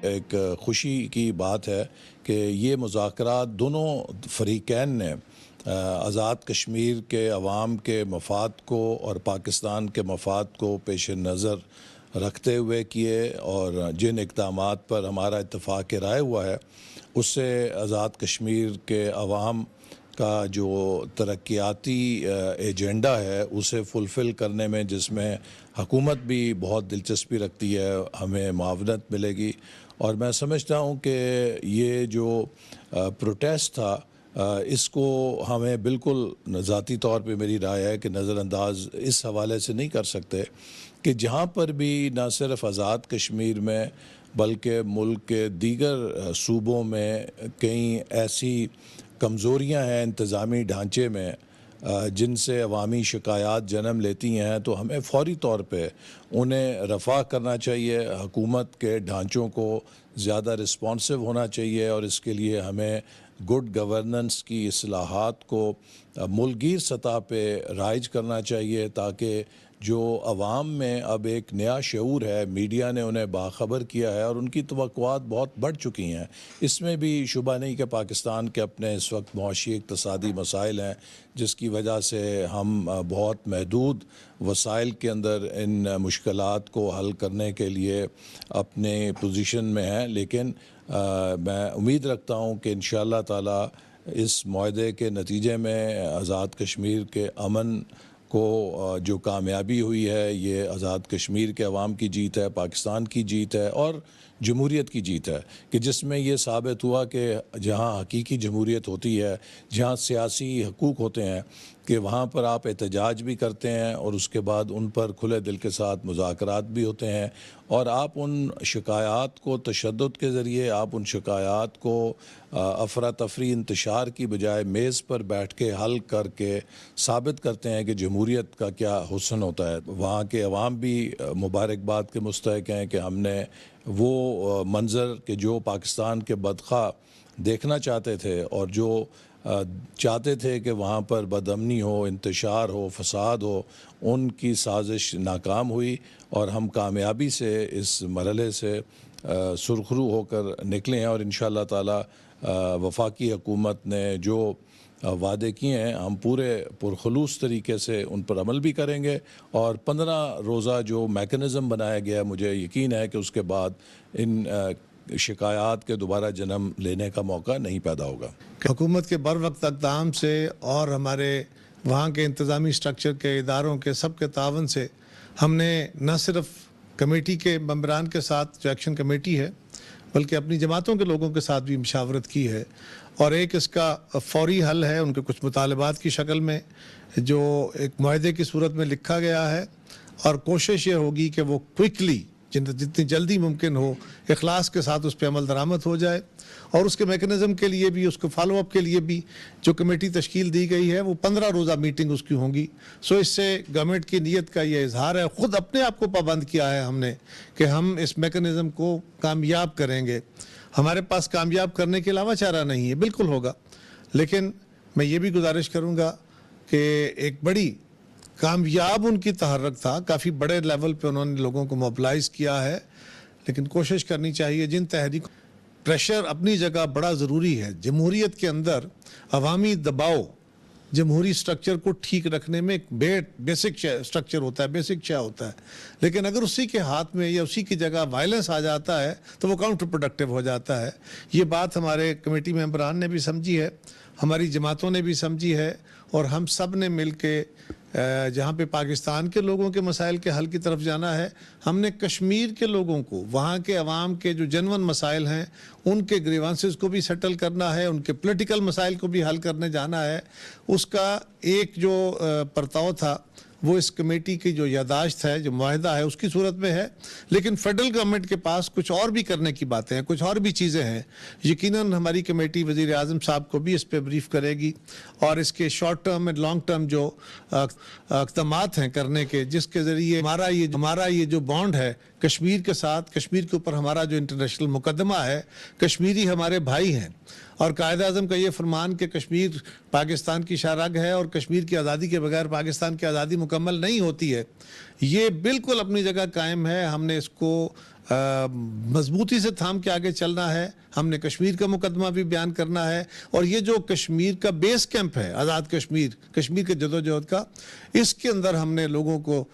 ایک خوشی کی بات ہے کہ یہ مذاکرات دونوں فریقین نے آزاد کشمیر کے عوام کے مفاد کو اور پاکستان کے مفاد کو پیش نظر رکھتے ہوئے کیے، اور جن اقدامات پر ہمارا اتفاق رائے ہوا ہے اس سے آزاد کشمیر کے عوام کا جو ترقیاتی ایجنڈا ہے اسے فلفل کرنے میں، جس میں حکومت بھی بہت دلچسپی رکھتی ہے، ہمیں معاونت ملے گی۔ اور میں سمجھتا ہوں کہ یہ جو پروٹیسٹ تھا اس کو ہمیں بالکل ذاتی طور پہ میری رائے ہے کہ نظر انداز اس حوالے سے نہیں کر سکتے کہ جہاں پر بھی نہ صرف آزاد کشمیر میں بلکہ ملک کے دیگر صوبوں میں کئی ایسی کمزوریاں ہیں انتظامی ڈھانچے میں جن سے عوامی شکایات جنم لیتی ہیں، تو ہمیں فوری طور پہ انہیں رفع کرنا چاہیے، حکومت کے ڈھانچوں کو زیادہ رسپانسو ہونا چاہیے، اور اس کے لیے ہمیں گڈ گورننس کی اصلاحات کو ملک گیر سطح پہ رائج کرنا چاہیے، تاکہ جو عوام میں اب ایک نیا شعور ہے، میڈیا نے انہیں باخبر کیا ہے اور ان کی توقعات بہت بڑھ چکی ہیں۔ اس میں بھی شبہ نہیں کہ پاکستان کے اپنے اس وقت معاشی اقتصادی مسائل ہیں، جس کی وجہ سے ہم بہت محدود وسائل کے اندر ان مشکلات کو حل کرنے کے لیے اپنے پوزیشن میں ہیں، لیکن میں امید رکھتا ہوں کہ انشاءاللہ تعالی اس معاہدے کے نتیجے میں آزاد کشمیر کے امن کو جو کامیابی ہوئی ہے، یہ آزاد کشمیر کے عوام کی جیت ہے، پاکستان کی جیت ہے اور جمہوریت کی جیت ہے، کہ جس میں یہ ثابت ہوا کہ جہاں حقیقی جمہوریت ہوتی ہے، جہاں سیاسی حقوق ہوتے ہیں، کہ وہاں پر آپ احتجاج بھی کرتے ہیں اور اس کے بعد ان پر کھلے دل کے ساتھ مذاکرات بھی ہوتے ہیں، اور آپ ان شکایات کو تشدد کے ذریعے، آپ ان شکایات کو افراتفری انتشار کی بجائے میز پر بیٹھ کے حل کر کے ثابت کرتے ہیں کہ جمہوریت کا کیا حسن ہوتا ہے۔ وہاں کے عوام بھی مبارکباد کے مستحق ہیں کہ ہم نے وہ منظر کہ جو پاکستان کے بدخواہ دیکھنا چاہتے تھے اور جو چاہتے تھے کہ وہاں پر بدامنی ہو، انتشار ہو، فساد ہو، ان کی سازش ناکام ہوئی اور ہم کامیابی سے اس مرحلے سے سرخرو ہو کر نکلے ہیں، اور انشاءاللہ تعالی وفاقی حکومت نے جو وعدے کیے ہیں ہم پورے پرخلوص طریقے سے ان پر عمل بھی کریں گے، اور 15 روزہ جو میکنزم بنایا گیا، مجھے یقین ہے کہ اس کے بعد ان شکایات کے دوبارہ جنم لینے کا موقع نہیں پیدا ہوگا۔ حکومت کے بر وقت اقدام سے اور ہمارے وہاں کے انتظامی سٹرکچر کے اداروں کے سب کے تعاون سے ہم نے نہ صرف کمیٹی کے ممبران کے ساتھ جو ایکشن کمیٹی ہے بلکہ اپنی جماعتوں کے لوگوں کے ساتھ بھی مشاورت کی ہے، اور ایک اس کا فوری حل ہے ان کے کچھ مطالبات کی شکل میں جو ایک معاہدے کی صورت میں لکھا گیا ہے، اور کوشش یہ ہوگی کہ وہ کوئکلی جتنی جلدی ممکن ہو اخلاص کے ساتھ اس پہ عمل درآمد ہو جائے، اور اس کے میکنزم کے لیے بھی، اس کو فالو اپ کے لیے بھی جو کمیٹی تشکیل دی گئی ہے وہ 15 روزہ میٹنگ اس کی ہوں گی۔ سو اس سے گورنمنٹ کی نیت کا یہ اظہار ہے، خود اپنے آپ کو پابند کیا ہے ہم نے کہ ہم اس میکنزم کو کامیاب کریں گے۔ ہمارے پاس کامیاب کرنے کے علاوہ چارہ نہیں ہے، بالکل ہوگا، لیکن میں یہ بھی گزارش کروں گا کہ ایک بڑی کامیاب ان کی تحرک تھا، کافی بڑے لیول پہ انہوں نے لوگوں کو موبلائز کیا ہے، لیکن کوشش کرنی چاہیے جن تحریک پریشر اپنی جگہ بڑا ضروری ہے۔ جمہوریت کے اندر عوامی دباؤ جمہوری سٹرکچر کو ٹھیک رکھنے میں ایک بیسک سٹرکچر ہوتا ہے، بیسک شے ہوتا ہے، لیکن اگر اسی کے ہاتھ میں یا اسی کی جگہ وائلنس آ جاتا ہے تو وہ کاؤنٹر پروڈکٹیو ہو جاتا ہے۔ یہ بات ہمارے کمیٹی ممبران نے بھی سمجھی ہے، ہماری جماعتوں نے بھی سمجھی ہے، اور ہم سب نے مل کے جہاں پہ پاکستان کے لوگوں کے مسائل کے حل کی طرف جانا ہے، ہم نے کشمیر کے لوگوں کو، وہاں کے عوام کے جو جنون مسائل ہیں ان کے گریوانسز کو بھی سیٹل کرنا ہے، ان کے پولیٹیکل مسائل کو بھی حل کرنے جانا ہے۔ اس کا ایک جو پرتاؤ تھا وہ اس کمیٹی کی جو یادداشت ہے، جو معاہدہ ہے، اس کی صورت میں ہے، لیکن فیڈرل گورنمنٹ کے پاس کچھ اور بھی کرنے کی باتیں ہیں، کچھ اور بھی چیزیں ہیں۔ یقیناً ہماری کمیٹی وزیر اعظم صاحب کو بھی اس پہ بریف کرے گی، اور اس کے شارٹ ٹرم اور لانگ ٹرم جو اقدامات ہیں کرنے کے، جس کے ذریعے ہمارا یہ جو بانڈ ہے کشمیر کے ساتھ، کشمیر کے اوپر ہمارا جو انٹرنیشنل مقدمہ ہے، کشمیری ہمارے بھائی ہیں، اور قائد اعظم کا یہ فرمان کہ کشمیر پاکستان کی شاہ رگ ہے اور کشمیر کی آزادی کے بغیر پاکستان کی آزادی مکمل نہیں ہوتی ہے، یہ بالکل اپنی جگہ قائم ہے۔ ہم نے اس کو مضبوطی سے تھام کے آگے چلنا ہے. ہم نے کشمیر کا مقدمہ بھی بیان کرنا ہے, اور یہ جو کشمیر کا بیس کیمپ ہے آزاد کشمیر کے جدوجہد کا, اس کے اندر ہم نے لوگوں کو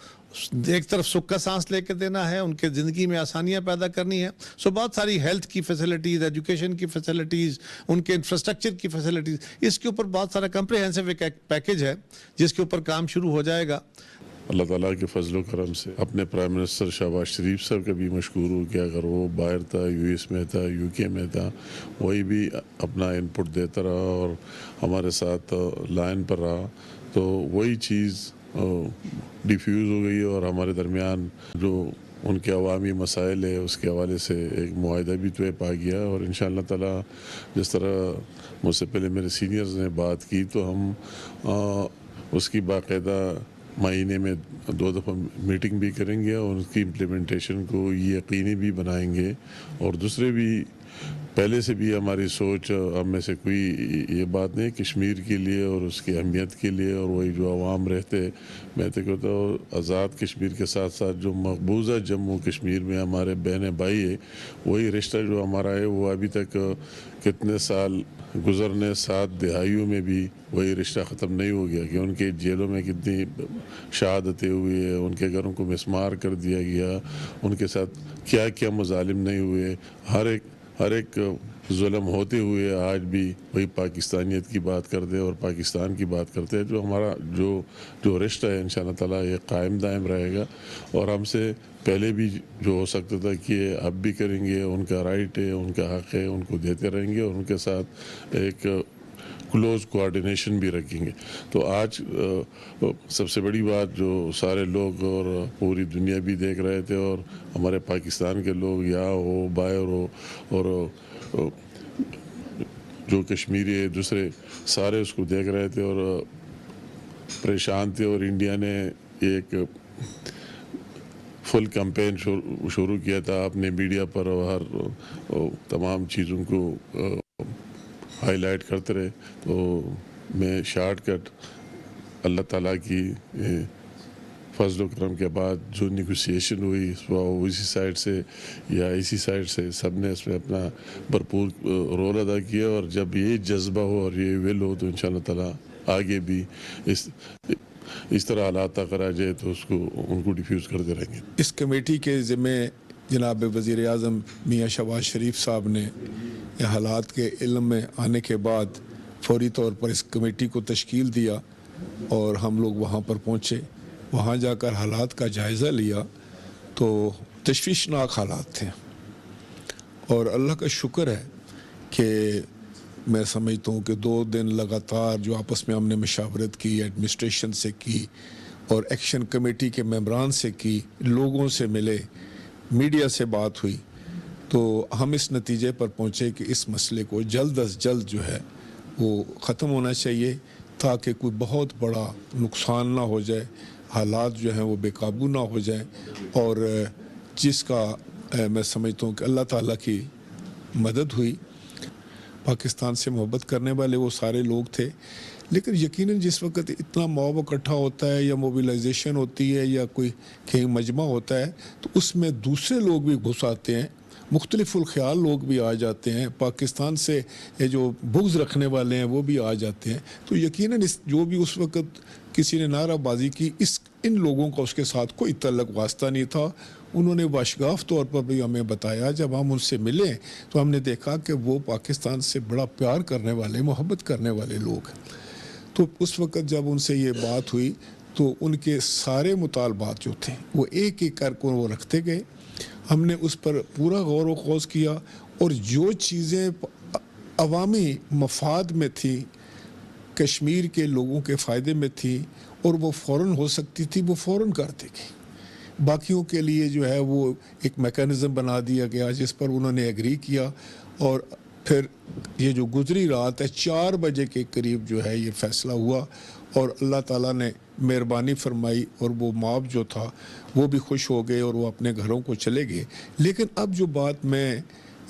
ایک طرف سکھ کا سانس لے کے دینا ہے, ان کے زندگی میں آسانیاں پیدا کرنی ہے. بہت ساری ہیلتھ کی فیسلٹیز, ایجوکیشن کی فیسلٹیز, ان کے انفراسٹرکچر کی فیسلٹیز, اس کے اوپر بہت سارا کمپریہنسو ایک پیکیج ہے جس کے اوپر کام شروع ہو جائے گا. اللہ تعالیٰ کے فضل و کرم سے اپنے پرائم منسٹر شہباز شریف صاحب کا بھی مشکور ہوں کہ اگر وہ باہر تھا, یو ایس میں تھا, یو کے میں تھا, وہی بھی اپنا انپٹ دیتا رہا اور ہمارے ساتھ لائن پر رہا, تو وہی چیز ڈیفیوز ہو گئی اور ہمارے درمیان جو ان کے عوامی مسائل ہے اس کے حوالے سے ایک معاہدہ بھی طے پا گیا. اور انشاءاللہ تعالیٰ جس طرح مجھ سے پہلے میرے سینئرز نے بات کی, تو ہم اس کی باقاعدہ مہینے میں 2 دفعہ میٹنگ بھی کریں گے اور اس کی امپلیمنٹیشن کو یقینی بھی بنائیں گے. اور دوسرے بھی پہلے سے بھی ہماری سوچ ہم میں سے کوئی یہ بات نہیں, کشمیر کے لیے اور اس کی اہمیت کے لیے, اور وہی جو عوام رہتے, میں تو کہتا ہوں آزاد کشمیر کے ساتھ ساتھ جو مقبوضہ جموں کشمیر میں ہمارے بہن بھائی ہے, وہی رشتہ جو ہمارا ہے وہ ابھی تک کتنے سال گزرنے 7 دہائیوں میں بھی وہی رشتہ ختم نہیں ہو گیا کہ ان کے جیلوں میں کتنی شہادتیں ہوئی ہیں, ان کے گھروں کو مسمار کر دیا گیا, ان کے ساتھ کیا کیا مظالم نہیں ہوئے. ہر ایک ظلم ہوتے ہوئے آج بھی وہی پاکستانیت کی بات کرتے اور پاکستان کی بات کرتے ہیں. جو ہمارا جو رشتہ ہے انشاءاللہ تعالیٰ یہ قائم دائم رہے گا, اور ہم سے پہلے بھی جو ہو سکتا تھا کہ اب بھی کریں گے, ان کا رائٹ ہے, ان کا حق ہے, ان کو دیتے رہیں گے, اور ان کے ساتھ ایک کلوز کوآرڈینیشن بھی رکھیں گے. تو آج سب سے بڑی بات جو سارے لوگ اور پوری دنیا بھی دیکھ رہے تھے, اور ہمارے پاکستان کے لوگ یہاں ہو باہر ہو, اور جو کشمیری ہے دوسرے سارے اس کو دیکھ رہے تھے اور پریشان تھے. اور انڈیا نے ایک فل کمپین شروع کیا تھا اپنے میڈیا پر, اور ہر تمام چیزوں کو ہائی لائٹ کرتے رہے. تو میں شارٹ کٹ اللہ تعالیٰ کی فضل و کرم کے بعد جو نیگوسیشن ہوئی اسی سائڈ سے یا اسی سائڈ سے سب نے اس میں اپنا بھرپور رول ادا کیا, اور جب یہ جذبہ ہو اور یہ ول ہو تو انشاءاللہ تعالیٰ آگے بھی اس طرح حالات تک آ جائے تو ان کو ڈیفیوز کرتے رہیں گے. اس کمیٹی کے ذمے جناب وزیر اعظم میاں شہباز شریف صاحب نے یہ حالات کے علم میں آنے کے بعد فوری طور پر اس کمیٹی کو تشکیل دیا, اور ہم لوگ وہاں پر پہنچے. وہاں جا کر حالات کا جائزہ لیا تو تشویشناک حالات تھے, اور اللہ کا شکر ہے کہ میں سمجھتا ہوں کہ 2 دن لگاتار جو آپس میں ہم نے مشاورت کی, ایڈمنسٹریشن سے کی اور ایکشن کمیٹی کے ممبران سے کی, لوگوں سے ملے, میڈیا سے بات ہوئی, تو ہم اس نتیجے پر پہنچے کہ اس مسئلے کو جلد از جلد جو ہے وہ ختم ہونا چاہیے, تاکہ کوئی بہت بڑا نقصان نہ ہو جائے, حالات جو ہیں وہ بے قابو نہ ہو جائیں. اور جس کا میں سمجھتا ہوں کہ اللہ تعالیٰ کی مدد ہوئی. پاکستان سے محبت کرنے والے وہ سارے لوگ تھے, لیکن یقیناً جس وقت اتنا موب اکٹھا ہوتا ہے یا موبیلائزیشن ہوتی ہے یا کوئی کہیں مجمع ہوتا ہے, تو اس میں دوسرے لوگ بھی گھس آتے ہیں, مختلف الخیال لوگ بھی آ جاتے ہیں, پاکستان سے جو بغض رکھنے والے ہیں وہ بھی آ جاتے ہیں. تو یقیناً جو بھی اس وقت کسی نے نعرہ بازی کی, ان لوگوں کا اس کے ساتھ کوئی تعلق واسطہ نہیں تھا. انہوں نے واشگاف طور پر بھی ہمیں بتایا, جب ہم ان سے ملے تو ہم نے دیکھا کہ وہ پاکستان سے بڑا پیار کرنے والے, محبت کرنے والے لوگ ہیں. تو اس وقت جب ان سے یہ بات ہوئی تو ان کے سارے مطالبات جو تھے وہ ایک ایک کر کو وہ رکھتے گئے. ہم نے اس پر پورا غور و خوض کیا, اور جو چیزیں عوامی مفاد میں تھی, کشمیر کے لوگوں کے فائدے میں تھی اور وہ فوراً ہو سکتی تھی, وہ فوراً کر دی گئی. باقیوں کے لیے جو ہے وہ ایک میکانزم بنا دیا گیا جس پر انہوں نے ایگری کیا, اور پھر یہ جو گزری رات ہے 4 بجے کے قریب جو ہے یہ فیصلہ ہوا, اور اللہ تعالیٰ نے مہربانی فرمائی, اور وہ موب جو تھا وہ بھی خوش ہو گئے اور وہ اپنے گھروں کو چلے گئے. لیکن اب جو بات میں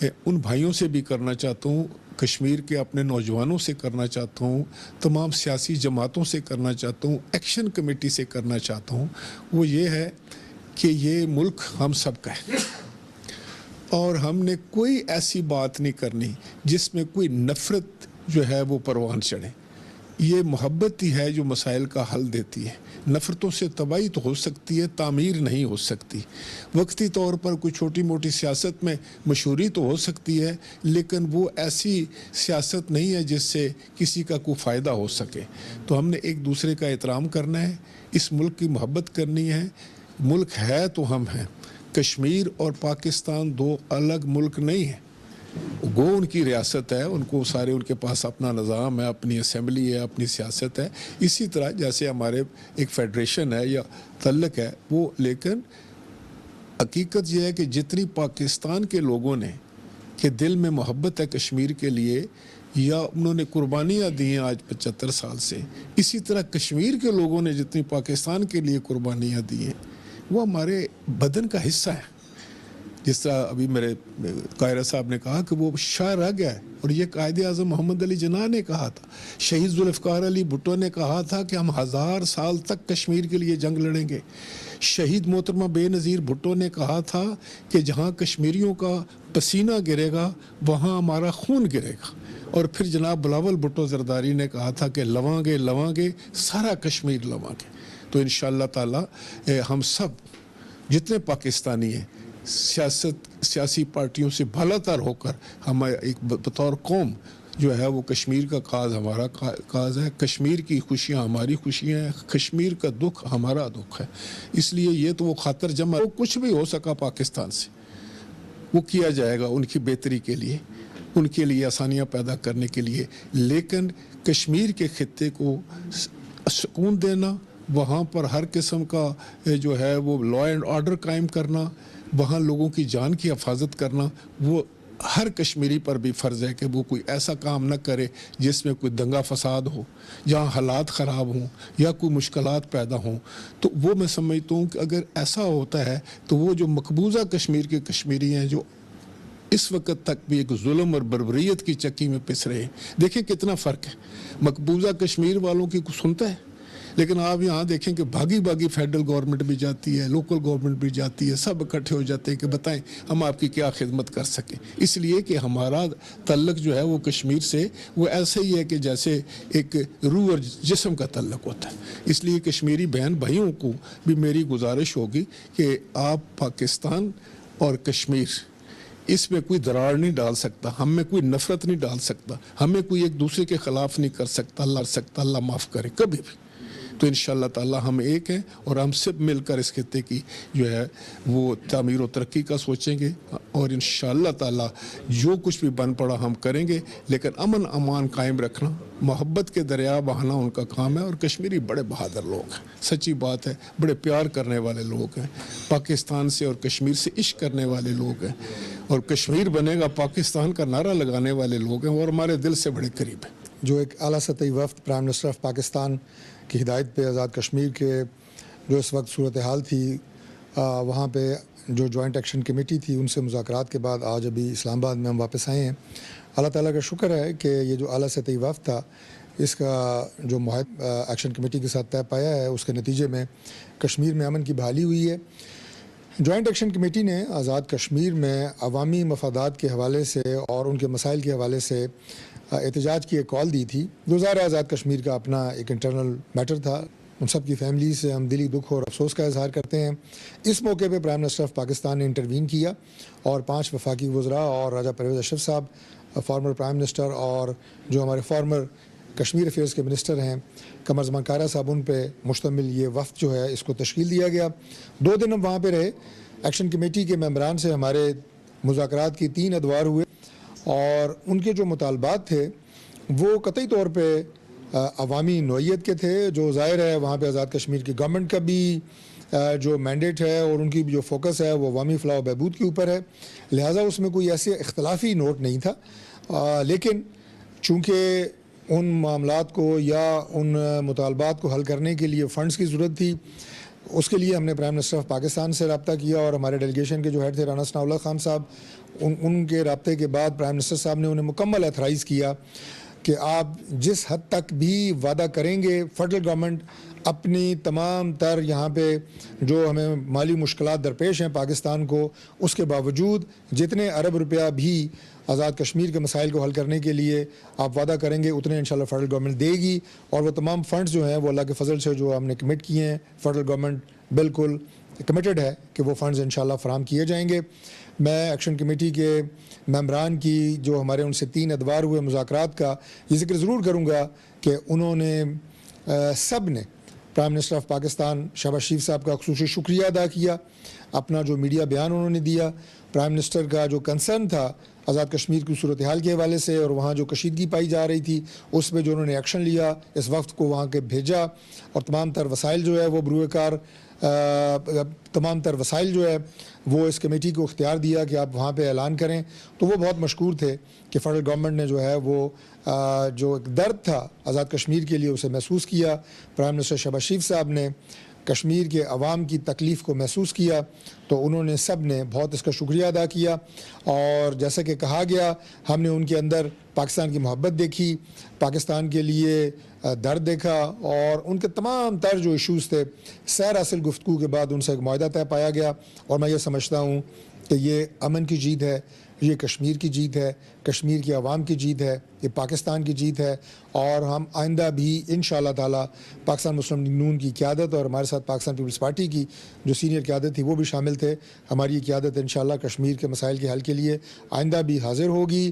ان بھائیوں سے بھی کرنا چاہتا ہوں, کشمیر کے اپنے نوجوانوں سے کرنا چاہتا ہوں, تمام سیاسی جماعتوں سے کرنا چاہتا ہوں, ایکشن کمیٹی سے کرنا چاہتا ہوں, وہ یہ ہے کہ یہ ملک ہم سب کا ہے. اور ہم نے کوئی ایسی بات نہیں کرنی جس میں کوئی نفرت جو ہے وہ پروان چڑھے. یہ محبت ہی ہے جو مسائل کا حل دیتی ہے. نفرتوں سے تباہی تو ہو سکتی ہے، تعمیر نہیں ہو سکتی. وقتی طور پر کوئی چھوٹی موٹی سیاست میں مشہوری تو ہو سکتی ہے، لیکن وہ ایسی سیاست نہیں ہے جس سے کسی کا کوئی فائدہ ہو سکے. تو ہم نے ایک دوسرے کا احترام کرنا ہے، اس ملک کی محبت کرنی ہے. ملک ہے تو ہم ہیں. کشمیر اور پاکستان دو الگ ملک نہیں ہیں. گو ان کی ریاست ہے، ان کو سارے ان کے پاس اپنا نظام ہے، اپنی اسمبلی ہے، اپنی سیاست ہے. اسی طرح جیسے ہمارے ایک فیڈریشن ہے یا تعلق ہے وہ، لیکن حقیقت یہ ہے کہ جتنی پاکستان کے لوگوں نے کہ دل میں محبت ہے کشمیر کے لیے یا انہوں نے قربانیاں دی ہیں آج 75 سال سے، اسی طرح کشمیر کے لوگوں نے جتنی پاکستان کے لیے قربانیاں دی ہیں وہ ہمارے بدن کا حصہ ہے. جس طرح ابھی میرے قاہرہ صاحب نے کہا کہ وہ شاہ رہ گیا ہے، اور یہ قائد اعظم محمد علی جناح نے کہا تھا، شہید ذوالفقار علی بھٹو نے کہا تھا کہ ہم 1000 سال تک کشمیر کے لیے جنگ لڑیں گے. شہید محترمہ بے نظیر بھٹو نے کہا تھا کہ جہاں کشمیریوں کا پسینہ گرے گا وہاں ہمارا خون گرے گا. اور پھر جناب بلاول بھٹو زرداری نے کہا تھا کہ لواں گے سارا کشمیر لواں گے. تو انشاءاللہ تعالی ہم سب جتنے پاکستانی ہیں سیاسی پارٹیوں سے بھلا تر ہو کر ہم ایک بطور قوم جو ہے وہ کشمیر کا کاز ہمارا کاز ہے. کشمیر کی خوشیاں ہماری خوشیاں ہیں، کشمیر کا دکھ ہمارا دکھ ہے. اس لیے یہ تو وہ خاطر جمع کچھ بھی ہو سکا پاکستان سے وہ کیا جائے گا ان کی بہتری کے لیے، ان کے لیے آسانیاں پیدا کرنے کے لیے. لیکن کشمیر کے خطے کو سکون دینا، وہاں پر ہر قسم کا جو ہے وہ لا اینڈ آرڈر قائم کرنا، وہاں لوگوں کی جان کی حفاظت کرنا، وہ ہر کشمیری پر بھی فرض ہے کہ وہ کوئی ایسا کام نہ کرے جس میں کوئی دنگا فساد ہو، جہاں حالات خراب ہوں یا کوئی مشکلات پیدا ہوں. تو وہ میں سمجھتا ہوں کہ اگر ایسا ہوتا ہے تو وہ جو مقبوضہ کشمیر کے کشمیری ہیں جو اس وقت تک بھی ایک ظلم اور بربریت کی چکی میں پس رہے ہیں، دیکھیں کتنا فرق ہے. مقبوضہ کشمیر والوں کی کچھ سنتا ہے، لیکن آپ یہاں دیکھیں کہ بھاگی فیڈرل گورنمنٹ بھی جاتی ہے، لوکل گورنمنٹ بھی جاتی ہے، سب اکٹھے ہو جاتے ہیں کہ بتائیں ہم آپ کی کیا خدمت کر سکیں. اس لیے کہ ہمارا تعلق جو ہے وہ کشمیر سے وہ ایسے ہی ہے کہ جیسے ایک روح اور جسم کا تعلق ہوتا ہے. اس لیے کشمیری بہن بھائیوں کو بھی میری گزارش ہوگی کہ آپ پاکستان اور کشمیر اس میں کوئی دراڑ نہیں ڈال سکتا، ہم میں کوئی نفرت نہیں ڈال سکتا، ہمیں کوئی ایک دوسرے کے خلاف نہیں کر سکتا. اللہ معاف کرے کبھی بھی. تو انشاءاللہ تعالی ہم ایک ہیں اور ہم سب مل کر اس خطے کی جو ہے وہ تعمیر و ترقی کا سوچیں گے، اور انشاءاللہ تعالی جو کچھ بھی بن پڑا ہم کریں گے. لیکن امن امان قائم رکھنا، محبت کے دریا بہانا ان کا کام ہے. اور کشمیری بڑے بہادر لوگ ہیں، سچی بات ہے، بڑے پیار کرنے والے لوگ ہیں، پاکستان سے اور کشمیر سے عشق کرنے والے لوگ ہیں، اور کشمیر بنے گا پاکستان کا نعرہ لگانے والے لوگ ہیں، اور ہمارے دل سے بڑے قریب ہیں. جو ایک اعلیٰ سطحی وفد پرائم منسٹر آف پاکستان کی ہدایت پہ آزاد کشمیر کے جو اس وقت صورتحال تھی وہاں پہ جو جوائنٹ ایکشن کمیٹی تھی ان سے مذاکرات کے بعد آج ابھی اسلام آباد میں ہم واپس آئے ہیں. اللہ تعالیٰ کا شکر ہے کہ یہ جو اعلیٰ سطحی وفد تھا اس کا جو معاہدہ ایکشن کمیٹی کے ساتھ طے پایا ہے اس کے نتیجے میں کشمیر میں امن کی بحالی ہوئی ہے. جوائنٹ ایکشن کمیٹی نے آزاد کشمیر میں عوامی مفادات کے حوالے سے اور ان کے مسائل کے حوالے سے احتجاج کی ایک کال دی تھی. ظاہر آزاد کشمیر کا اپنا ایک انٹرنل میٹر تھا، ان سب کی فیملی سے ہم دلی دکھ اور افسوس کا اظہار کرتے ہیں. اس موقع پہ پرائم منسٹر آف پاکستان نے انٹروین کیا اور 5 وفاقی وزراء اور راجہ پرویز اشرف صاحب فارمر پرائم منسٹر اور جو ہمارے فارمر کشمیر افیئرز کے منسٹر ہیں قمر زمان قاہرہ صاحب، ان پہ مشتمل یہ وفد جو ہے اس کو تشکیل دیا گیا. 2 دن ہم وہاں پہ رہے. ایکشن کمیٹی کے ممبران سے ہمارے مذاکرات کی 3 ادوار ہوئے اور ان کے جو مطالبات تھے وہ قطعی طور پہ عوامی نوعیت کے تھے. جو ظاہر ہے وہاں پہ آزاد کشمیر کی گورنمنٹ کا بھی جو مینڈیٹ ہے اور ان کی جو فوکس ہے وہ عوامی فلاح و بہبود کے اوپر ہے، لہٰذا اس میں کوئی ایسے اختلافی نوٹ نہیں تھا. لیکن چونکہ ان معاملات کو یا ان مطالبات کو حل کرنے کے لیے فنڈز کی ضرورت تھی، اس کے لیے ہم نے پرائم منسٹر آف پاکستان سے رابطہ کیا اور ہمارے ڈیلیگیشن کے جو ہیڈ تھے رانا ثناء اللہ خان صاحب، ان کے رابطے کے بعد پرائم منسٹر صاحب نے انہیں مکمل ایتھرائز کیا کہ آپ جس حد تک بھی وعدہ کریں گے فیڈرل گورنمنٹ اپنی تمام تر یہاں پہ جو ہمیں مالی مشکلات درپیش ہیں پاکستان کو، اس کے باوجود جتنے ارب روپیہ بھی آزاد کشمیر کے مسائل کو حل کرنے کے لیے آپ وعدہ کریں گے اتنے انشاءاللہ فیڈرل گورنمنٹ دے گی، اور وہ تمام فنڈز جو ہیں وہ اللہ کے فضل سے جو ہم نے کمٹ کیے ہیں فیڈرل گورنمنٹ بالکل کمیٹڈ ہے کہ وہ فنڈز انشاءاللہ فراہم کیے جائیں گے۔ میں ایکشن کمیٹی کے ممبران کی جو ہمارے ان سے 3 ادوار ہوئے مذاکرات کا یہ ذکر ضرور کروں گا کہ انہوں نے سب نے prime minister of Pakistan Shehbaz Sharif صاحب کا خصوصی شکریہ ادا کیا، اپنا جو میڈیا بیان انہوں نے دیا، پرائم منسٹر کا جو کنسرن تھا آزاد کشمیر کی صورتحال کے حوالے سے اور وہاں جو کشیدگی پائی جا رہی تھی اس پہ جو انہوں نے ایکشن لیا، اس وقت کو وہاں کے بھیجا اور تمام تر وسائل جو ہے وہ بروئے کار تمام تر وسائل جو ہے وہ اس کمیٹی کو اختیار دیا کہ آپ وہاں پہ اعلان کریں، تو وہ بہت مشکور تھے کہ فیڈرل گورنمنٹ نے جو ہے وہ جو ایک درد تھا آزاد کشمیر کے لیے اسے محسوس کیا۔ پرائم منسٹر شہباز شریف صاحب نے کشمیر کے عوام کی تکلیف کو محسوس کیا، تو انہوں نے سب نے بہت اس کا شکریہ ادا کیا، اور جیسا کہ کہا گیا ہم نے ان کے اندر پاکستان کی محبت دیکھی، پاکستان کے لیے درد دیکھا، اور ان کے تمام تر جو ایشوز تھے سیر حاصل گفتگو کے بعد ان سے ایک معاہدہ طے پایا گیا، اور میں یہ سمجھتا ہوں کہ یہ امن کی جیت ہے، یہ کشمیر کی جیت ہے، کشمیر کی عوام کی جیت ہے، یہ پاکستان کی جیت ہے، اور ہم آئندہ بھی انشاءاللہ تعالی پاکستان مسلم لیگ نون کی قیادت اور ہمارے ساتھ پاکستان پیپلز پارٹی کی جو سینئر قیادت تھی وہ بھی شامل تھے، ہماری یہ قیادت انشاءاللہ کشمیر کے مسائل کے حل کے لیے آئندہ بھی حاضر ہوگی۔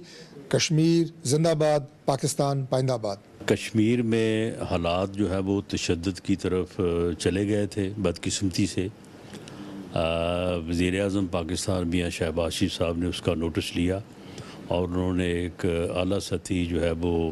کشمیر زندہ باد، پاکستان پائندہ باد۔ کشمیر میں حالات جو ہے وہ تشدد کی طرف چلے گئے تھے بدقسمتی سے۔ وزیر اعظم پاکستان میاں شہباز شریف صاحب نے اس کا نوٹس لیا اور انہوں نے ایک اعلیٰ سطحی جو ہے وہ